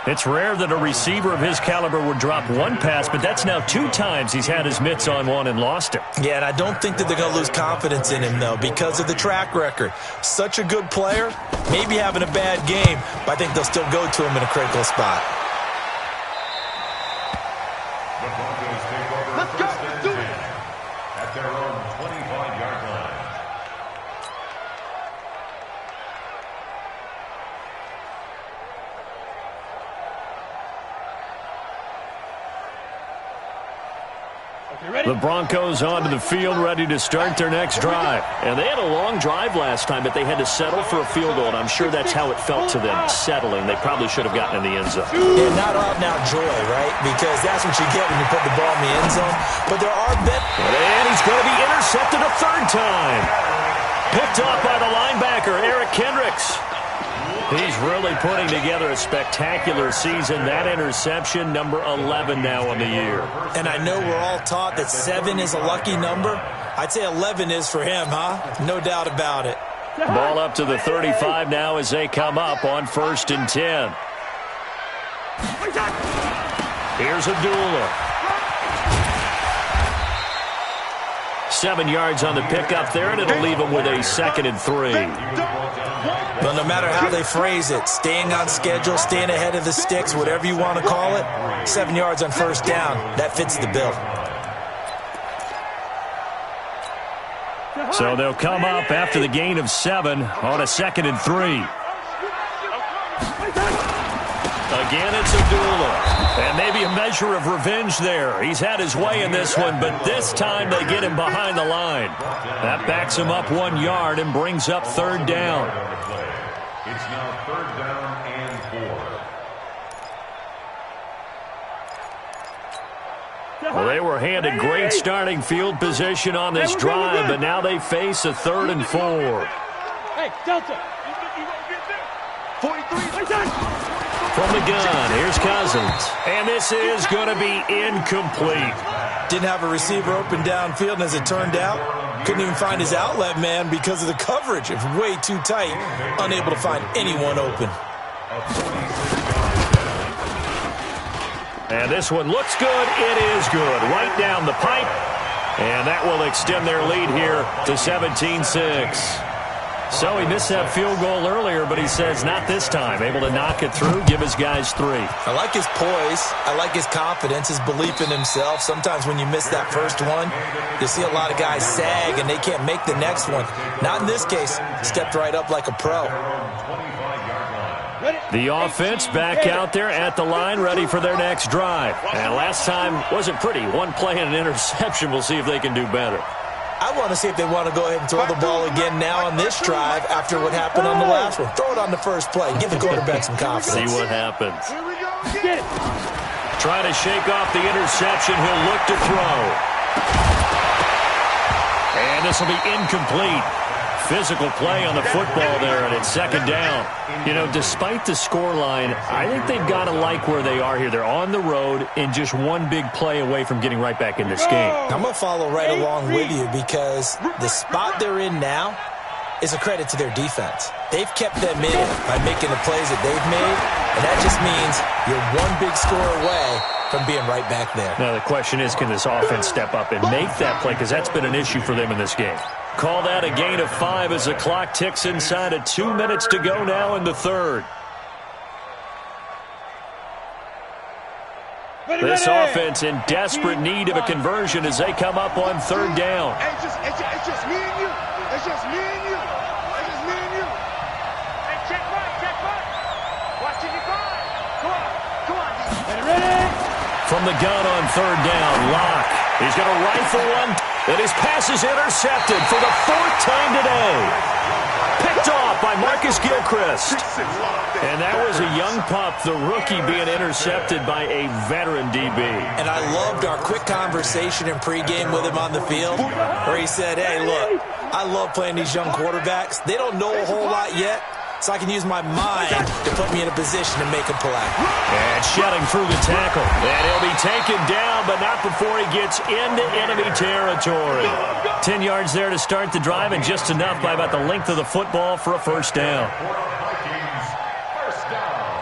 It's rare that a receiver of his caliber would drop one pass, but that's now 2 times he's had his mitts on one and lost it. Yeah, and I don't think that they're going to lose confidence in him, though, because of the track record. Such a good player, maybe having a bad game, but I think they'll still go to him in a critical spot. The Broncos take over Let's go. 1st and 10 at their own 25-yard line. The Broncos onto the field, ready to start their next drive. And they had a long drive last time, but they had to settle for a field goal, and I'm sure that's how it felt to them, settling. They probably should have gotten in the end zone. Yeah, not out-and-out joy, right? Because that's what you get when you put the ball in the end zone. But there are And he's going to be intercepted a 3rd time. Picked off by the linebacker, Eric Kendricks. He's really putting together a spectacular season. That interception, number 11 now on the year. And I know we're all taught that 7 is a lucky number. I'd say 11 is for him, huh? No doubt about it. Ball up to the 35 now as they come up on 1st and 10. Here's a dueler. 7 yards on the pickup there, and it'll leave him with a 2nd and 3. But no matter how they phrase it, staying on schedule, staying ahead of the sticks, whatever you want to call it, 7 yards on 1st down, that fits the bill. So they'll come up after the gain of 7 on a 2nd and 3. Again, it's a dueler. And maybe a measure of revenge there. He's had his way in this one, but this time they get him behind the line. That backs him up 1 yard and brings up 3rd down. It's now 3rd down and 4. Well, they were handed great starting field position on this drive, but now they face a 3rd and 4. Hey, Delta. 43. From the gun, here's Cousins. And this is going to be incomplete. Didn't have a receiver open downfield, and as it turned out, couldn't even find his outlet man because of the coverage. It was way too tight, unable to find anyone open. And this one looks good. It is good. Right down the pipe. And that will extend their lead here to 17-6. So he missed that field goal earlier, but he says not this time. Able to knock it through, give his guys 3. I like his poise. I like his confidence, his belief in himself. Sometimes when you miss that first one, you see a lot of guys sag and they can't make the next one. Not in this case. Stepped right up like a pro. The offense back out there at the line, ready for their next drive. And last time wasn't pretty. One play and an interception. We'll see if they can do better. I want to see if they want to go ahead and throw the ball again now on this drive after what happened on the last one. Throw it on the first play. Give the quarterback some confidence. See what happens. Trying to shake off the interception. He'll look to throw. And this will be incomplete. Physical play on the football there, and it's second down. You know, despite the scoreline, I think they've got to like where they are here. They're on the road and just one big play away from getting right back in this game. I'm going to follow right along with you because the spot they're in now is a credit to their defense. They've kept them in by making the plays that they've made, and that just means you're one big score away from being right back there. Now the question is, can this offense step up and make that play? Because that's been an issue for them in this game. Call that a gain of 5 as the clock ticks inside of 2 minutes to go now in the third. This offense in desperate need of a conversion as they come up on third down. It's just me and you. It's just me and you. It's just me and you. Hey, check right. Watching you guard. Come on. Ready? From the gun on third down, Locke. He's going to rifle one, and his pass is intercepted for the 4th time today. Picked off by Marcus Gilchrist. And that was a young pup, the rookie, being intercepted by a veteran DB. And I loved our quick conversation in pregame with him on the field where he said, hey, look, I love playing these young quarterbacks. They don't know a whole lot yet, so I can use my mind to put me in a position to make a play. And shedding through the tackle. And he'll be taken down, but not before he gets into enemy territory. 10 yards there to start the drive, and just enough by about the length of the football for a first down. Vikings, first down.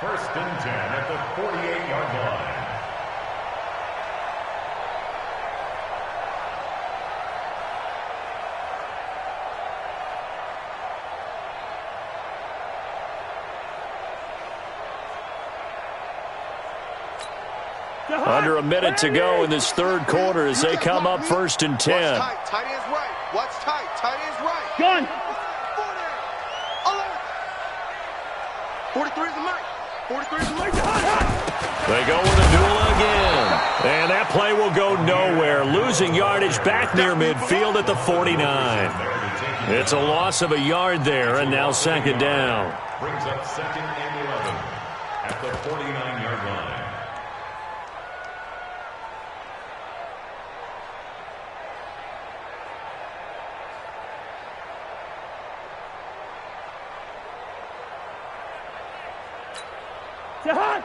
1st and 10 at the 48-yard line. Under a minute to go in this third quarter as they come up 1st and 10. Watch tight. Tight ends right. Watch tight. Tight ends right. Gun. 43 is the mic. 43 is the mic. They go with a duel again. And that play will go nowhere. Losing yardage back near midfield at the 49. It's a loss of a yard there, and now second down. Brings up 2nd and 11 at the 49-yard line. Jahan.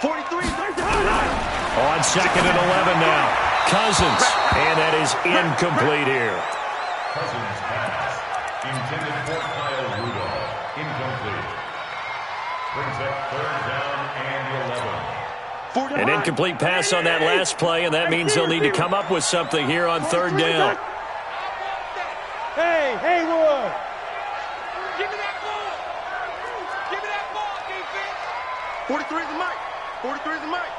43. On 2nd and 11 now. Cousins. And that is incomplete here. Cousins pass. Intended for Kyle Rudolph. Incomplete. Brings up 3rd down and 11. An incomplete pass on that last play, and that means they'll need to come up with something here on third down. Hey, Haywood. Give me that ball. Give me that ball, defense. 43 is the mic. 43 is the mic.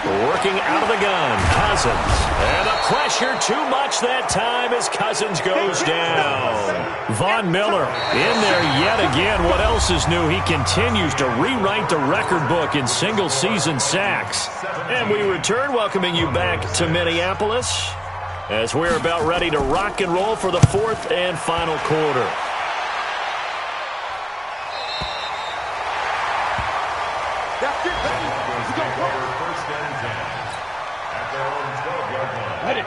Working out of the gun, Cousins. And the pressure too much that time as Cousins goes down. Von Miller in there yet again. What else is new? He continues to rewrite the record book in single-season sacks. And we return, welcoming you back to Minneapolis as we're about ready to rock and roll for the 4th and final quarter. That's it, baby.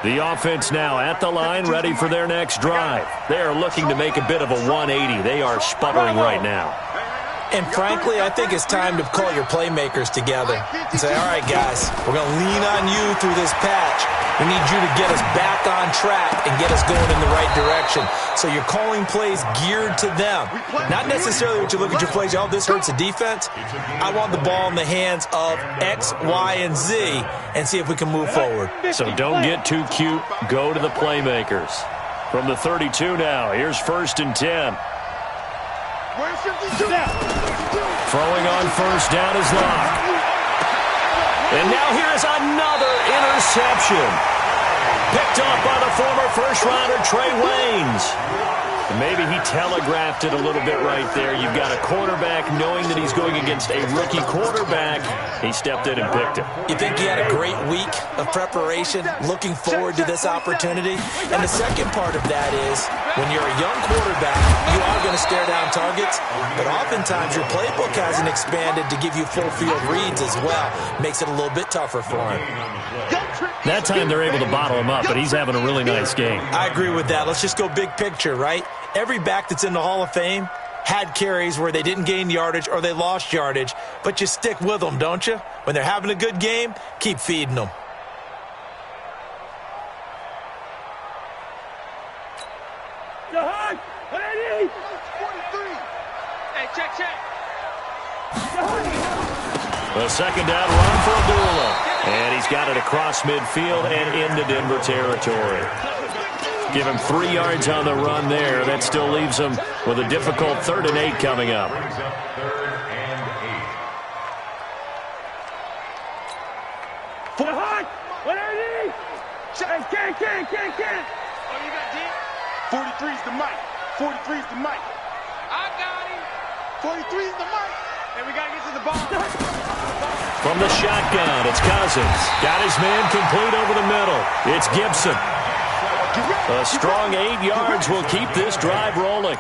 The offense now at the line, ready for their next drive. They are looking to make a bit of a 180. They are sputtering right now. And frankly, I think it's time to call your playmakers together and say, all right, guys, we're going to lean on you through this patch. We need you to get us back on track and get us going in the right direction. So you're calling plays geared to them. Not necessarily what you look at your plays, oh, this hurts the defense. I want the ball in the hands of X, Y, and Z and see if we can move forward. So don't get too cute. Go to the playmakers. From the 32 now, here's 1st and 10. Throwing on first down is Locke. And now here's another interception. Picked off by the former first-rounder Trey Waynes. And maybe he telegraphed it a little bit right there. You've got a quarterback knowing that he's going against a rookie quarterback. He stepped in and picked him. You think he had a great week of preparation, looking forward to this opportunity? And the second part of that is, when you're a young quarterback, you are going to stare down targets, but oftentimes your playbook hasn't expanded to give you full field reads as well. Makes it a little bit tougher for him. That time they're able to bottle him up, but he's having a really nice game. I agree with that. Let's just go big picture, right? Every back that's in the Hall of Fame had carries where they didn't gain yardage or they lost yardage, but you stick with them, don't you? When they're having a good game, keep feeding them. The second down run for Abdullah. And he's got it across midfield and into Denver territory. Give him 3 yards on the run there. That still leaves him with a difficult 3rd and 8 coming up. Can't. Oh, you got deep? 43's the mic. 43's the mic. I got him. 43's the mic. And we got to get to the ball. From the shotgun, it's Cousins. Got his man complete over the middle. It's Gibson. A strong 8 yards will keep this drive rolling.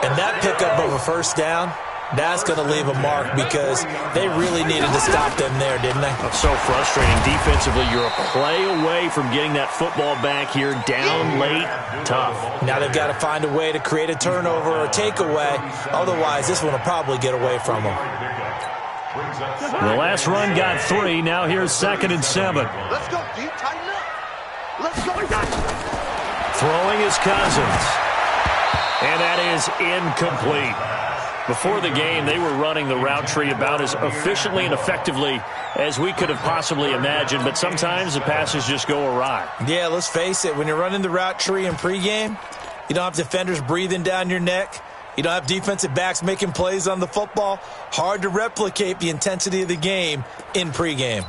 And that pickup of a first down, that's going to leave a mark because they really needed to stop them there, didn't they? So frustrating. Defensively, you're a play away from getting that football back here down late. Tough. Now they've got to find a way to create a turnover or takeaway. Otherwise, this one will probably get away from them. The last run got 3. Now here's 2nd and 7. Let's go, deep. Tighten up. Let's go. Throwing is Cousins. And that is incomplete. Before the game, they were running the route tree about as efficiently and effectively as we could have possibly imagined, but sometimes the passes just go awry. Yeah, let's face it. When you're running the route tree in pregame, you don't have defenders breathing down your neck. You don't have defensive backs making plays on the football. Hard to replicate the intensity of the game in pregame.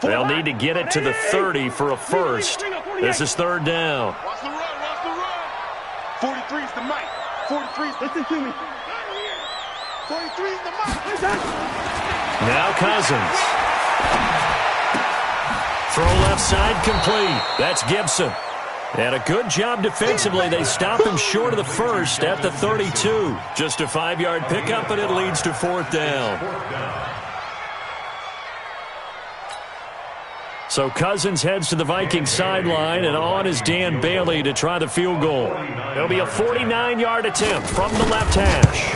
They'll need to get it to the 30 for a first. This is 3rd down. Watch the run. 43's the mic. 43's. Listen to me. 43's the mic. Now Cousins. Throw left side complete. That's Gibson. And a good job defensively. They stop him short of the first at the 32. Just a 5-yard pickup, and it leads to 4th down. So Cousins heads to the Vikings sideline, and on is Dan Bailey to try the field goal. It'll be a 49-yard attempt from the left hash.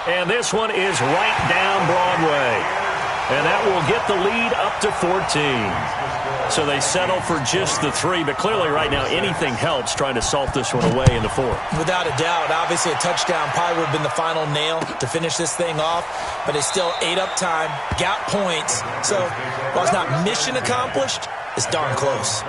And this one is right down Broadway. And that will get the lead up to 14. So they settle for just the 3, but clearly right now anything helps trying to salt this one away in the 4th. Without a doubt, obviously a touchdown probably would have been the final nail to finish this thing off, but it's still ate up time, got points. So while it's not mission accomplished, it's darn close.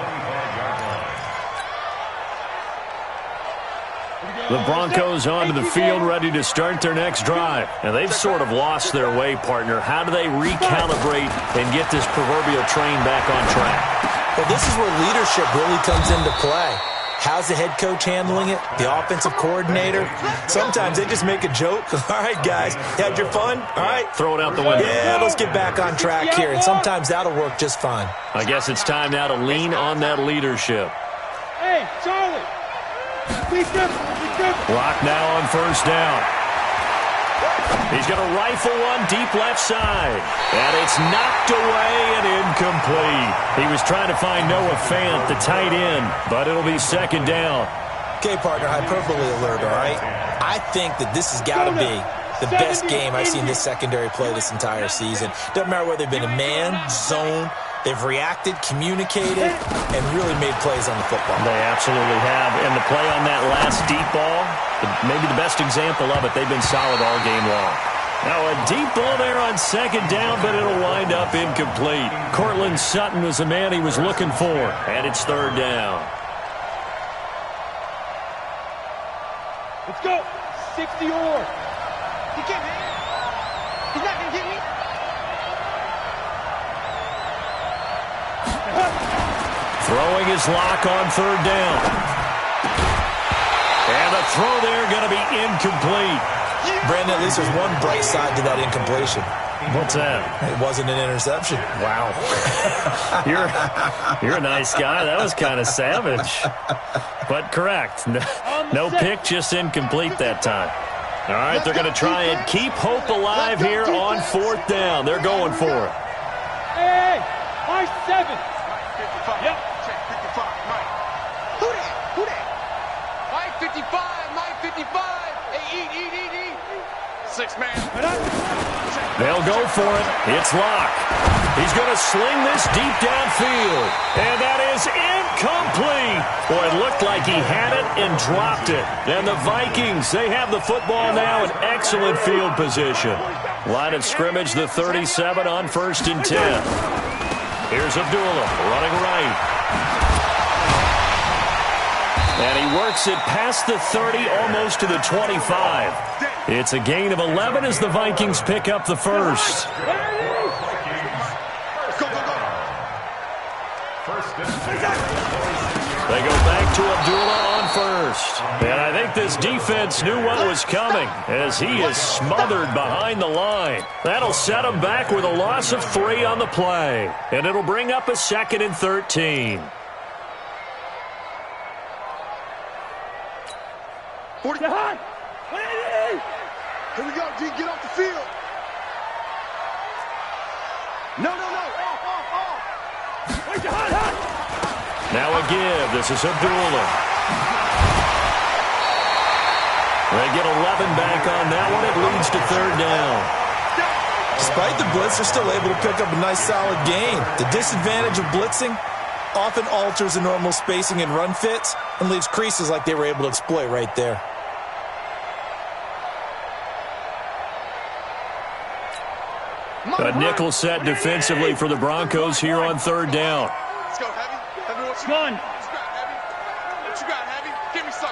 The Broncos onto the field ready to start their next drive. And they've sort of lost their way, partner. How do they recalibrate and get this proverbial train back on track? Well, this is where leadership really comes into play. How's the head coach handling it? The offensive coordinator? Sometimes they just make a joke. All right, guys, you had your fun? All right. Throw it out the window. Yeah, let's get back on track here. And sometimes that'll work just fine. I guess it's time now to lean on that leadership. Hey, Charlie. Be different. Block now on first down. He's going to rifle one deep left side. And it's knocked away and incomplete. He was trying to find Noah Fant, the tight end, but it'll be second down. Okay, partner, hyperbole alert, all right? I think that this has got to be the best game I've seen this secondary play this entire season. Doesn't matter whether they've been in man, zone, they've reacted, communicated, and really made plays on the football. They absolutely have. And the play on that last deep ball, maybe the best example of it, they've been solid all game long. Now a deep ball there on second down, but it'll wind up incomplete. Cortland Sutton was the man he was looking for, and it's third down. Let's go. 60 or. He can't hit. He's not going to get me. Throwing his lock on third down. And the throw there going to be incomplete. Brandon, at least there's one bright side to that incompletion. What's that? It wasn't an interception. Wow. You're a nice guy. That was kind of savage. But correct. No pick, just incomplete that time. All right, they're going to try and keep hope alive here on fourth down. They're going for it. Hey, my 7. Yep. Check 55, Mike. Who that? Mike 55, Mike 55. Hey, eat. 6 man. They'll go for it. It's Locke. He's going to sling this deep downfield. And that is incomplete. Boy, it looked like he had it and dropped it. And the Vikings, they have the football now in excellent field position. Line of scrimmage, the 37 on 1st and 10. Here's Abdullah running right. And he works it past the 30, almost to the 25. It's a gain of 11 as the Vikings pick up the first. They go back to Abdullah on first. And I think this defense knew what was coming as he is smothered behind the line. That'll set him back with a loss of 3 on the play. And it'll bring up a 2nd and 13. 40. Here we go, G. Get off the field. No. Off. Now a give. This is Abdullah. They get 11 back on that one. It leads to third down. Despite the blitz, they're still able to pick up a nice, solid gain. The disadvantage of blitzing often alters the normal spacing and run fits and leaves creases like they were able to exploit right there. A nickel set defensively for the Broncos here on third down. Let's go, Heavy. Heavy, what you Gun. What you got, Heavy? Give me some.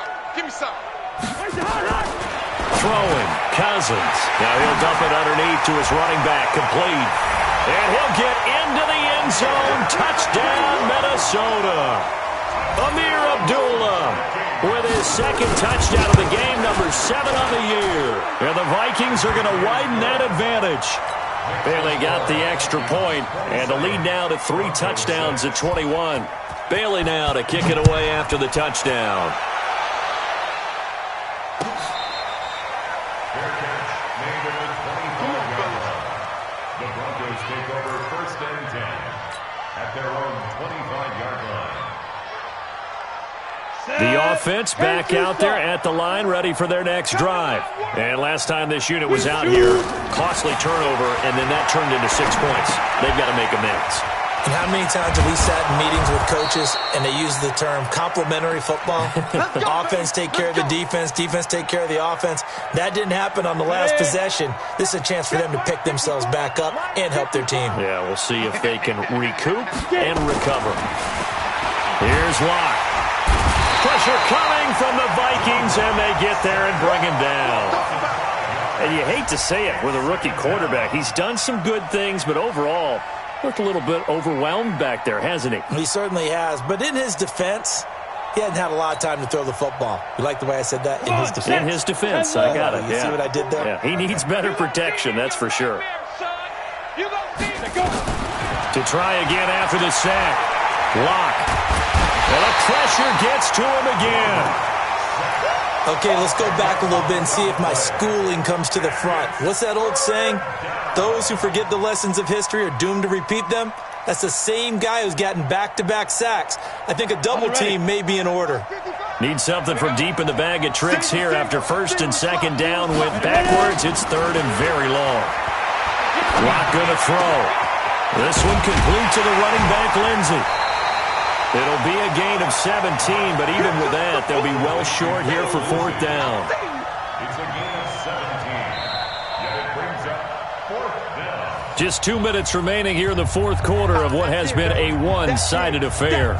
Throwing, Cousins. Now he'll dump it underneath to his running back, complete. And he'll get into the end zone. Touchdown, Minnesota. Amir Abdullah with his 2nd touchdown of the game, number 7 on the year. And the Vikings are going to widen that advantage. Bailey got the extra point, and the lead now to 3 touchdowns at 21. Bailey now to kick it away after the touchdown. Fair catch made at the 25-yard line. The Broncos take over 1st and 10 at their own 25-yard line. The offense back out there at the line, ready for their next drive. And last time this unit was out here, costly turnover, and then that turned into 6 points. They've got to make amends. And how many times have we sat in meetings with coaches and they use the term complementary football? Offense take care of the defense, defense take care of the offense. That didn't happen on the last possession. This is a chance for them to pick themselves back up and help their team. Yeah, we'll see if they can recoup and recover. Here's Locke. Pressure coming from the Vikings, and they get there and bring him down. And you hate to say it with a rookie quarterback. He's done some good things, but overall, looked a little bit overwhelmed back there, hasn't he? He certainly has, but in his defense, he hasn't had a lot of time to throw the football. You like the way I said that? In his defense. In his defense, I got it. You see what I did there? Yeah, he needs better protection, that's for sure. To try again after the sack. Locke. And the pressure gets to him again. Okay, let's go back a little bit and see if my schooling comes to the front. What's that old saying? Those who forget the lessons of history are doomed to repeat them. That's the same guy who's gotten back-to-back sacks. I think a double team may be in order. Need something from deep in the bag of tricks here after first and second down went backwards. It's third and very long. Lock going to throw. This one complete to the running back, Lindsey. It'll be a gain of 17, but even with that, they'll be well short here for fourth down. It's a gain of 17. Yet it brings up fourth down. Just 2 minutes remaining here in the fourth quarter of what has been a one-sided affair.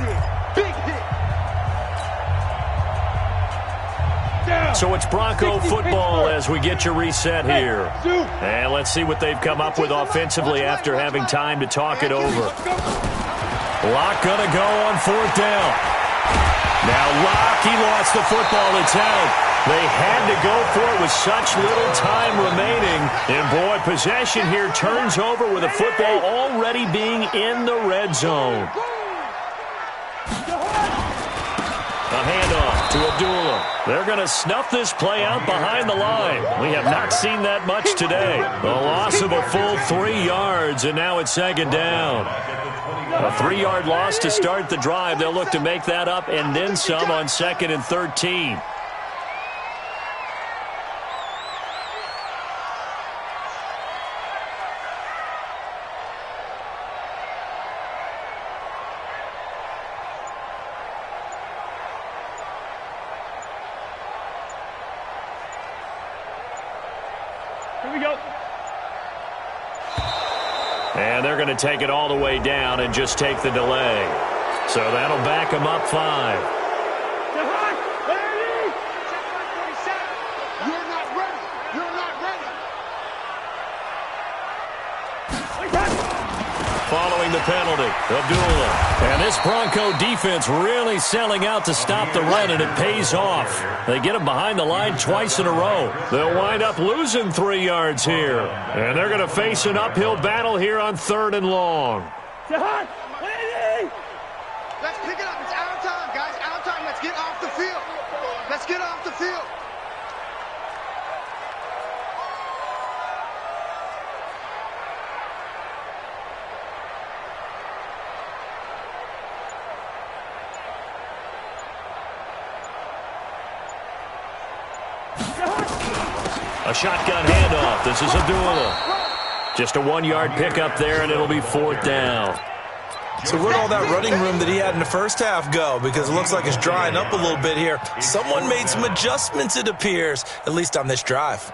So it's Bronco football as we get your reset here. And let's see what they've come up with offensively after having time to talk it over. Locke gonna go on fourth down. Now Locke, he lost the football. It's out. They had to go for it with such little time remaining. And boy, possession here turns over with the football already being in the red zone. A handoff to Abdullah. They're going to snuff this play out behind the line. We have not seen that much today. A loss of a full 3 yards, and now it's second down. A 3-yard loss to start the drive. They'll look to make that up and then some on second and 13. And they're going to take it all the way down and just take the delay. So that'll back them up 5. You're not ready. You're not ready. Following the penalty, Abdullah. And this Bronco defense really selling out to stop the run, and it pays off. They get him behind the line twice in a row. They'll wind up losing 3 yards here. And they're going to face an uphill battle here on third and long. Let's pick it up. It's our time, guys. Our time. Let's get off the field. Let's get off the field. A shotgun handoff. This is Abdullah. Just a 1-yard pickup there, and it'll be fourth down. So where'd all that running room that he had in the first half go? Because it looks like it's drying up a little bit here. Someone made some adjustments, it appears, at least on this drive.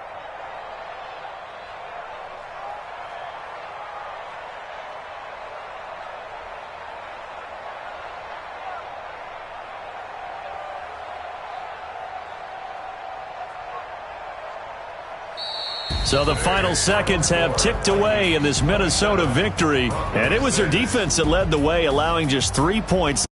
So the final seconds have ticked away in this Minnesota victory, and it was their defense that led the way, allowing just 3 points.